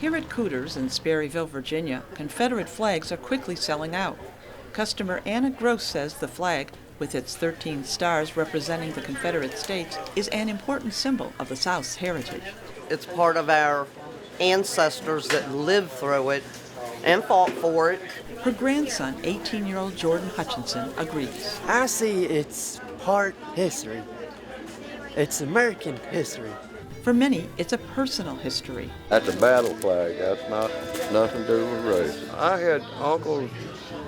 Here at Cooter's in Sperryville, Virginia, Confederate flags are quickly selling out. Customer Anna Gross says the flag, with its 13 stars representing the Confederate States, is an important symbol of the South's heritage. It's part of our ancestors that lived through it and fought for it. Her grandson, 18-year-old Jordan Hutchinson, agrees. I see it's part history. It's American history. For many, it's a personal history. That's a battle flag. That's nothing to do with race. I had uncles,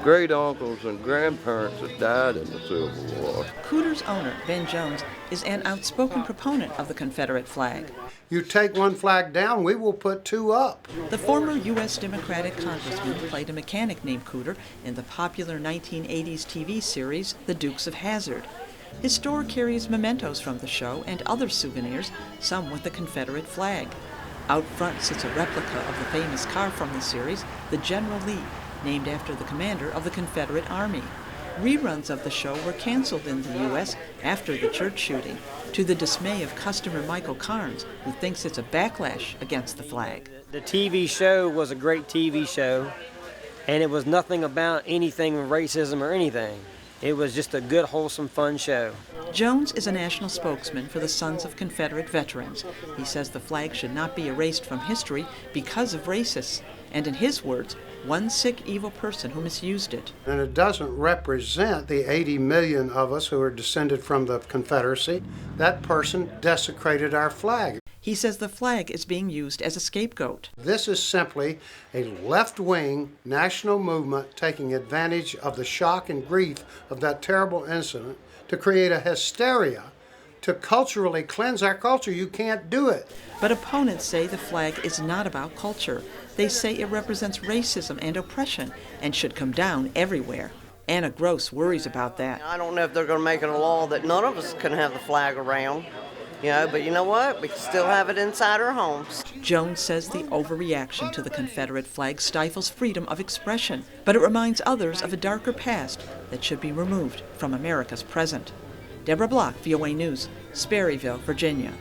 great uncles, and grandparents that died in the Civil War. Cooter's owner, Ben Jones, is an outspoken proponent of the Confederate flag. You take one flag down, we will put two up. The former U.S. Democratic congressman played a mechanic named Cooter in the popular 1980s TV series, The Dukes of Hazzard. His store carries mementos from the show and other souvenirs, some with the Confederate flag. Out front sits a replica of the famous car from the series, the General Lee, named after the commander of the Confederate Army. Reruns of the show were canceled in the U.S. after the church shooting, to the dismay of customer Michael Carnes, who thinks it's a backlash against the flag. The TV show was a great TV show, and it was nothing about anything racism or anything. It was just a good, wholesome, fun show. Jones is a national spokesman for the Sons of Confederate Veterans. He says the flag should not be erased from history because of racists, and in his words, one sick, evil person who misused it. And it doesn't represent the 80 million of us who are descended from the Confederacy. That person desecrated our flag. He says the flag is being used as a scapegoat. This is simply a left-wing national movement taking advantage of the shock and grief of that terrible incident to create a hysteria, to culturally cleanse our culture. You can't do it. But opponents say the flag is not about culture. They say it represents racism and oppression and should come down everywhere. Anna Gross worries about that. I don't know if they're going to make it a law that none of us can have the flag around. But you know what? We can still have it inside our homes. Jones says the overreaction to the Confederate flag stifles freedom of expression, but it reminds others of a darker past that should be removed from America's present. Deborah Block, VOA News, Sperryville, Virginia.